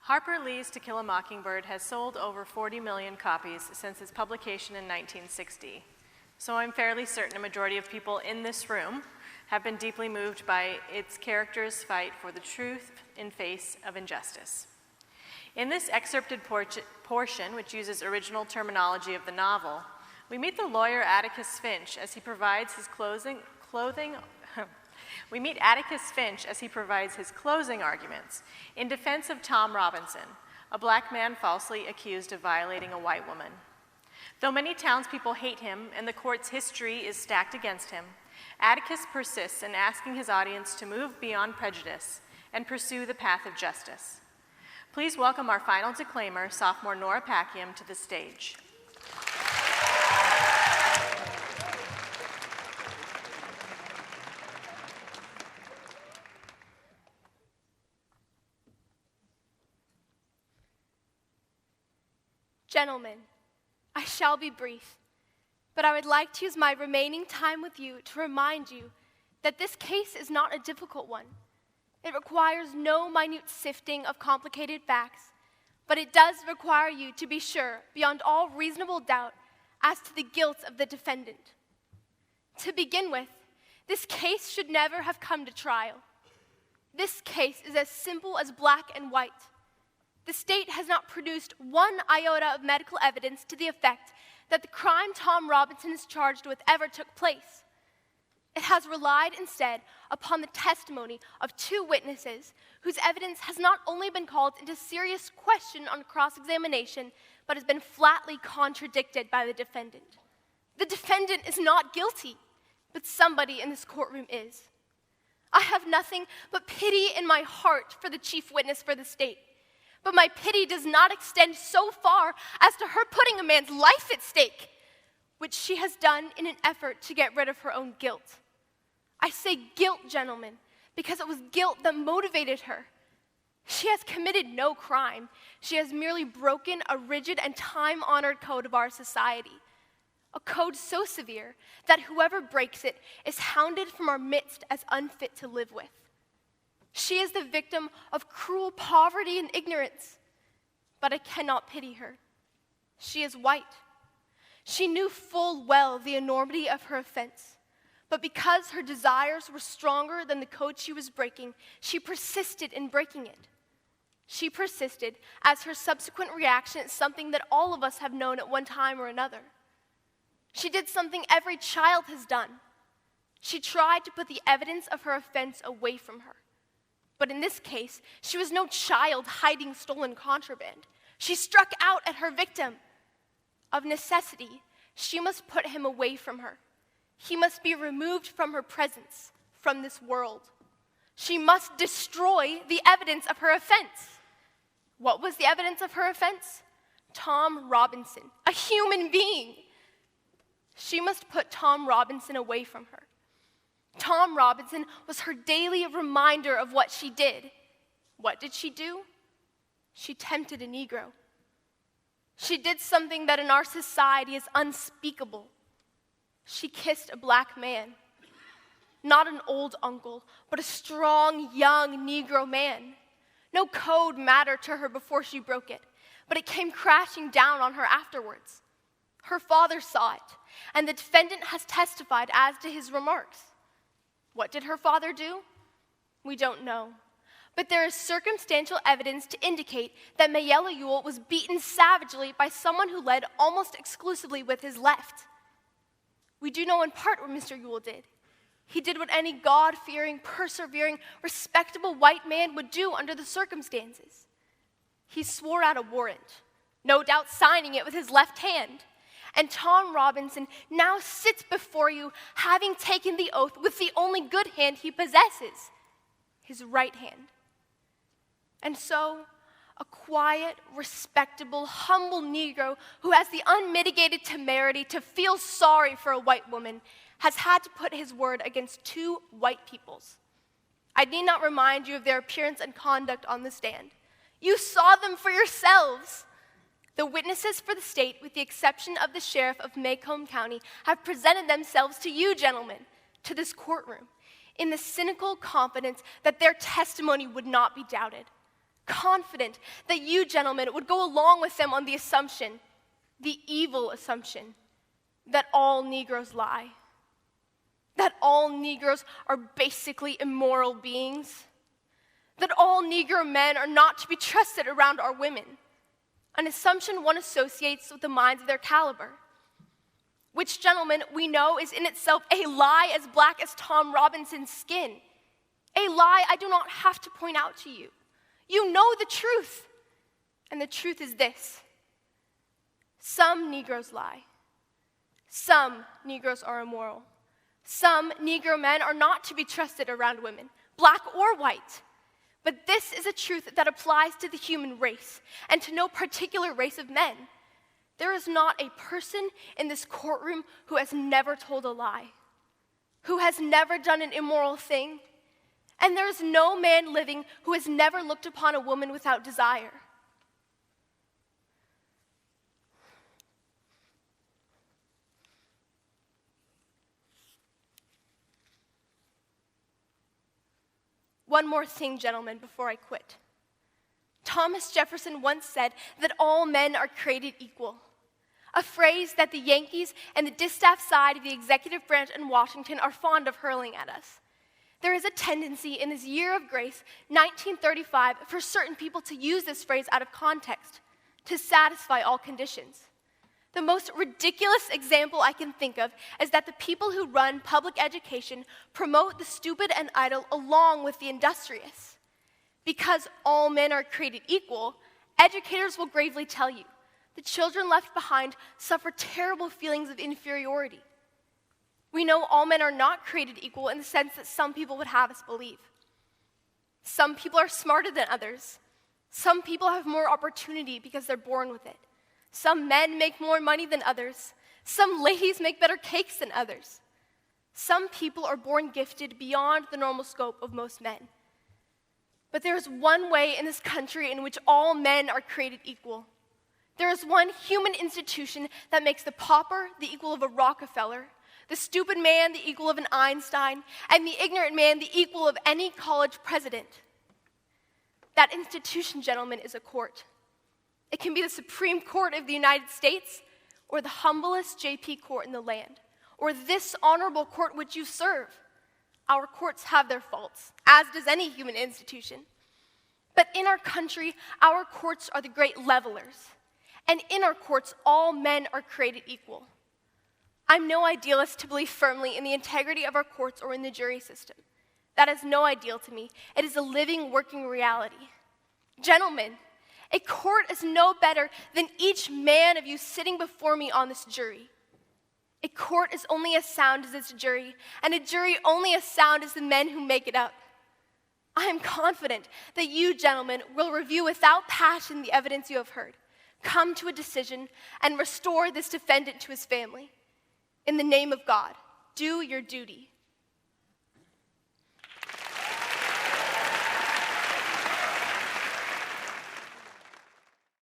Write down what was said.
Harper Lee's To Kill a Mockingbird has sold over 40 million copies since its publication in 1960. So I'm fairly certain a majority of people in this room have been deeply moved by its characters' fight for the truth in face of injustice. In this excerpted portion, which uses original terminology of the novel, we meet the lawyer Atticus Finch as he provides his closing arguments in defense of Tom Robinson, a black man falsely accused of violating a white woman. Though many townspeople hate him and the court's history is stacked against him, Atticus persists in asking his audience to move beyond prejudice and pursue the path of justice. Please welcome our final declaimer, sophomore Norah Packiam, to the stage. Gentlemen, I shall be brief, but I would like to use my remaining time with you to remind you that this case is not a difficult one. It requires no minute sifting of complicated facts, but it does require you to be sure, beyond all reasonable doubt, as to the guilt of the defendant. To begin with, this case should never have come to trial. This case is as simple as black and white. The state has not produced one iota of medical evidence to the effect that the crime Tom Robinson is charged with ever took place. It has relied instead upon the testimony of two witnesses whose evidence has not only been called into serious question on cross-examination, but has been flatly contradicted by the defendant. The defendant is not guilty, but somebody in this courtroom is. I have nothing but pity in my heart for the chief witness for the state. But my pity does not extend so far as to her putting a man's life at stake, which she has done in an effort to get rid of her own guilt. I say guilt, gentlemen, because it was guilt that motivated her. She has committed no crime. She has merely broken a rigid and time-honored code of our society, a code so severe that whoever breaks it is hounded from our midst as unfit to live with. She is the victim of cruel poverty and ignorance, but I cannot pity her. She is white. She knew full well the enormity of her offense, but because her desires were stronger than the code she was breaking, she persisted in breaking it. She persisted as her subsequent reaction is something that all of us have known at one time or another. She did something every child has done. She tried to put the evidence of her offense away from her. But in this case, she was no child hiding stolen contraband. She struck out at her victim. Of necessity, she must put him away from her. He must be removed from her presence, from this world. She must destroy the evidence of her offense. What was the evidence of her offense? Tom Robinson, a human being. She must put Tom Robinson away from her. Tom Robinson was her daily reminder of what she did. What did she do? She tempted a Negro. She did something that in our society is unspeakable. She kissed a black man. Not an old uncle, but a strong, young Negro man. No code mattered to her before she broke it, but it came crashing down on her afterwards. Her father saw it, and the defendant has testified as to his remarks. What did her father do? We don't know. But there is circumstantial evidence to indicate that Mayella Ewell was beaten savagely by someone who led almost exclusively with his left. We do know in part what Mr. Ewell did. He did what any God-fearing, persevering, respectable white man would do under the circumstances. He swore out a warrant, no doubt signing it with his left hand. And Tom Robinson now sits before you, having taken the oath with the only good hand he possesses, his right hand. And so, a quiet, respectable, humble Negro who has the unmitigated temerity to feel sorry for a white woman has had to put his word against two white peoples. I need not remind you of their appearance and conduct on the stand. You saw them for yourselves. The witnesses for the state, with the exception of the sheriff of Macomb County, have presented themselves to you, gentlemen, to this courtroom, in the cynical confidence that their testimony would not be doubted. confident that you, gentlemen, would go along with them on the assumption, the evil assumption, that all Negroes lie, that all Negroes are basically immoral beings, that all Negro men are not to be trusted around our women, an assumption one associates with the minds of their caliber, which, gentlemen, we know is in itself a lie as black as Tom Robinson's skin, a lie I do not have to point out to you. You know the truth, and the truth is this: some Negroes lie. Some Negroes are immoral. Some Negro men are not to be trusted around women, black or white. But this is a truth that applies to the human race and to no particular race of men. There is not a person in this courtroom who has never told a lie, who has never done an immoral thing, and there is no man living who has never looked upon a woman without desire. One more thing, gentlemen, before I quit. Thomas Jefferson once said that all men are created equal, a phrase that the Yankees and the distaff side of the executive branch in Washington are fond of hurling at us. There is a tendency in this year of grace, 1935, for certain people to use this phrase out of context, to satisfy all conditions. The most ridiculous example I can think of is that the people who run public education promote the stupid and idle along with the industrious. Because all men are created equal, educators will gravely tell you the children left behind suffer terrible feelings of inferiority. We know all men are not created equal in the sense that some people would have us believe. Some people are smarter than others. Some people have more opportunity because they're born with it. Some men make more money than others. Some ladies make better cakes than others. Some people are born gifted beyond the normal scope of most men. But there is one way in this country in which all men are created equal. There is one human institution that makes the pauper the equal of a Rockefeller, the stupid man the equal of an Einstein, and the ignorant man the equal of any college president. That institution, gentlemen, is a court. It can be the Supreme Court of the United States, or the humblest JP court in the land, or this honorable court which you serve. Our courts have their faults, as does any human institution. But in our country, our courts are the great levelers. And in our courts, all men are created equal. I'm no idealist to believe firmly in the integrity of our courts or in the jury system. That is no ideal to me. It is a living, working reality. Gentlemen, a court is no better than each man of you sitting before me on this jury. A court is only as sound as its jury, and a jury only as sound as the men who make it up. I am confident that you, gentlemen, will review without passion the evidence you have heard, come to a decision, and restore this defendant to his family. In the name of God, do your duty.